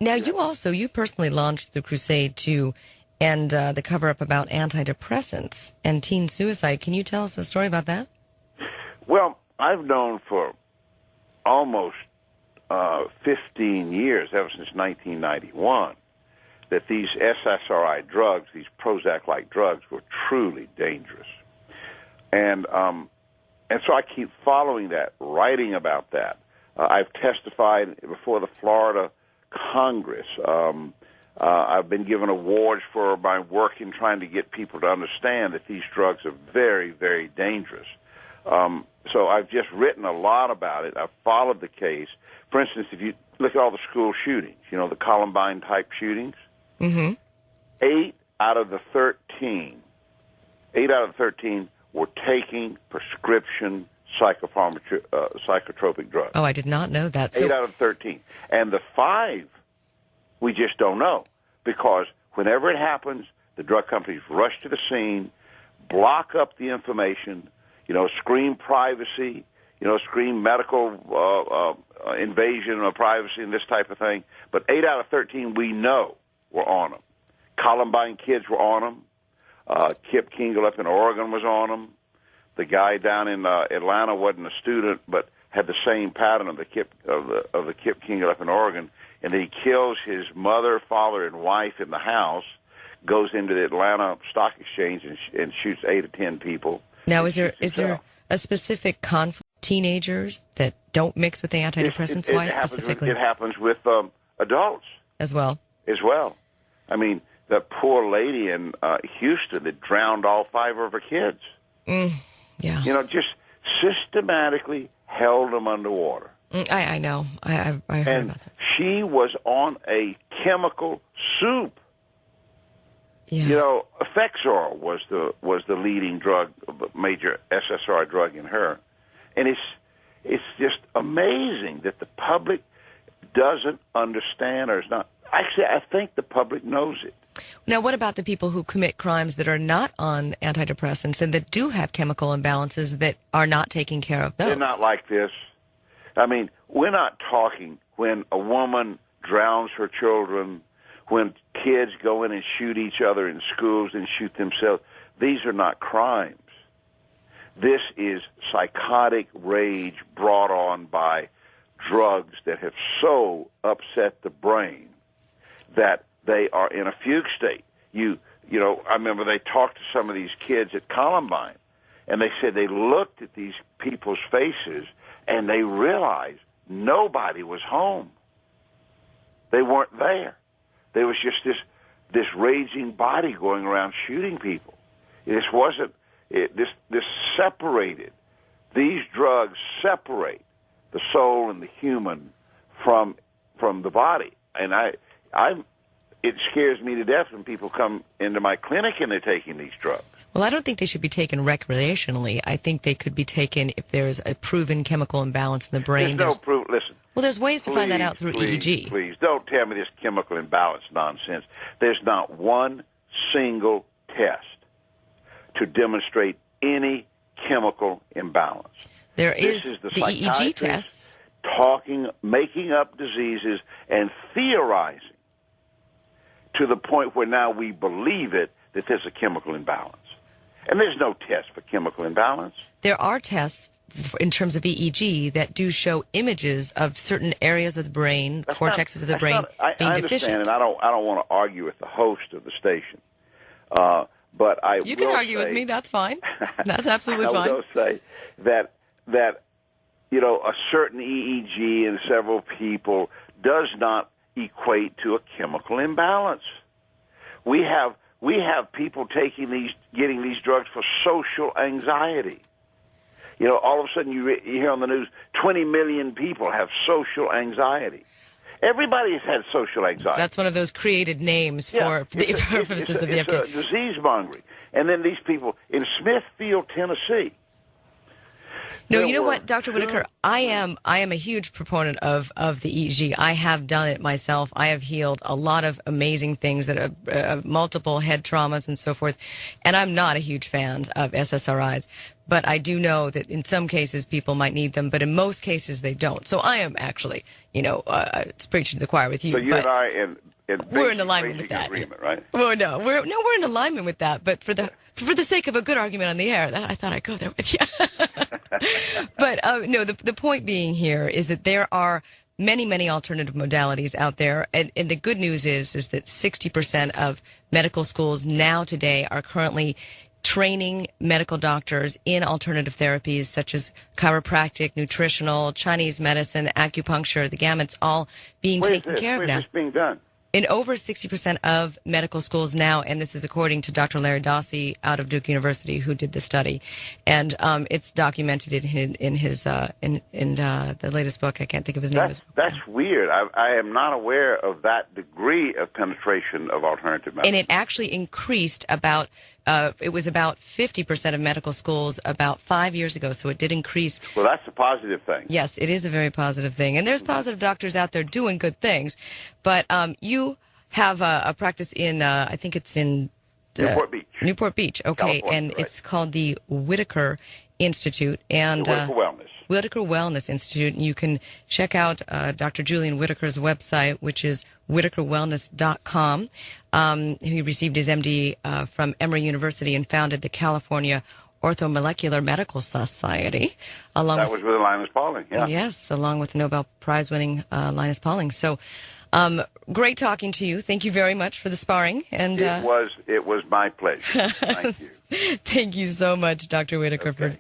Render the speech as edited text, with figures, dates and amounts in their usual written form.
Now, you personally launched the crusade to end the cover-up about antidepressants and teen suicide. Can you tell us a story about that? Well, I've known for almost 15 years, ever since 1991, that these SSRI drugs, these Prozac-like drugs, were truly dangerous. And so I keep following that, writing about that. I've testified before the Florida Congress. I've been given awards for my work in trying to get people to understand that these drugs are very, very dangerous. So I've just written a lot about it. I've followed the case. For instance, if you look at all the school shootings, the Columbine-type shootings, 8 out of the 13 were taking prescription psychotropic drugs. Oh, I did not know that. 8 out of 13. And the 5, we just don't know, because whenever it happens, the drug companies rush to the scene, block up the information, scream privacy, scream medical invasion of privacy and this type of thing. But 8 out of 13 we know were on them. Columbine kids were on them. Kip Kingle up in Oregon was on them. The guy down in Atlanta wasn't a student, but had the same pattern of the Kip Kingle up in Oregon, and then he kills his mother, father, and wife in the house, goes into the Atlanta Stock Exchange and shoots 8 or 10 people. Now, is there a specific conflict with teenagers that don't mix with the antidepressants? Why specifically? It happens with adults as well. I mean, the poor lady in Houston that drowned all 5 of her kids. Yeah. Just systematically held them underwater. I know. I heard about that. She was on a chemical soup. Yeah. Effexor was the leading drug, major SSRI drug in her, and it's just amazing that the public doesn't understand or is not. Actually, I think the public knows it. Now, what about the people who commit crimes that are not on antidepressants and that do have chemical imbalances that are not taking care of those? They're not like this. I mean, we're not talking when a woman drowns her children, when kids go in and shoot each other in schools and shoot themselves. These are not crimes. This is psychotic rage brought on by drugs that have so upset the brain that they are in a fugue state. I remember they talked to some of these kids at Columbine, and they said they looked at these people's faces and they realized nobody was home. They weren't there. There was just this raging body going around shooting people. This separated. These drugs separate the soul and the human from the body. And it scares me to death when people come into my clinic and they're taking these drugs. Well, I don't think they should be taken recreationally. I think they could be taken if there's a proven chemical imbalance in the brain. There's no proof. Listen. Well, there's ways to find that out through EEG. Please, don't tell me this chemical imbalance nonsense. There's not one single test to demonstrate any chemical imbalance. This is the EEG test. Making up diseases and theorizing to the point where now we believe it, that there's a chemical imbalance. And there's no test for chemical imbalance. There are tests in terms of EEG that do show images of certain areas of the brain, cortexes of the brain, being I deficient. understand, and I don't want to argue with the host of the station. But you can argue with me. That's fine. That's absolutely fine. I will say that a certain EEG in several people does not equate to a chemical imbalance. We have people getting these drugs for social anxiety. All of a sudden you hear on the news 20 million people have social anxiety. Everybody has had social anxiety. That's one of those created names for the purposes of the FDA. It's a disease mongering. And then these people in Smithfield, Tennessee, No, you know what, Dr. Whitaker, I am a huge proponent of the EEG. I have done it myself. I have healed a lot of amazing things that are multiple head traumas and so forth. And I'm not a huge fan of SSRIs, but I do know that in some cases people might need them, but in most cases they don't. So I am actually, it's preaching to the choir with you. So you and I we're in alignment with that. Agreement, right? Well, we're in alignment with that. But for the sake of a good argument on the air, I thought I'd go there with you. But no, the point being here is that there are many alternative modalities out there, and the good news is that 60% of medical schools now today are currently training medical doctors in alternative therapies such as chiropractic, nutritional, Chinese medicine, acupuncture, the gamut's all being taken care of now. Where's this being done? In over 60% of medical schools now, and this is according to Dr. Larry Dossi out of Duke University, who did the study, and it's documented in his the latest book. I can't think of his name. That's weird. I am not aware of that degree of penetration of alternative medicine. And it actually increased about. It was about 50% of medical schools about 5 years ago, so it did increase. Well, that's a positive thing. Yes, it is a very positive thing. And there's positive doctors out there doing good things. But you have a practice in, I think it's in Newport Beach. Newport Beach, okay. California, and right. It's called the Whitaker Institute. And Whitaker Wellness. Whitaker Wellness Institute. And you can check out Dr. Julian Whitaker's website, which is whitakerwellness.com. He received his MD from Emory University and founded the California Orthomolecular Medical Society. That was with Linus Pauling, yeah. Yes, along with Nobel Prize-winning Linus Pauling. So, great talking to you. Thank you very much for the sparring. And it was my pleasure. Thank you. Thank you so much, Dr. Whitaker, Okay. for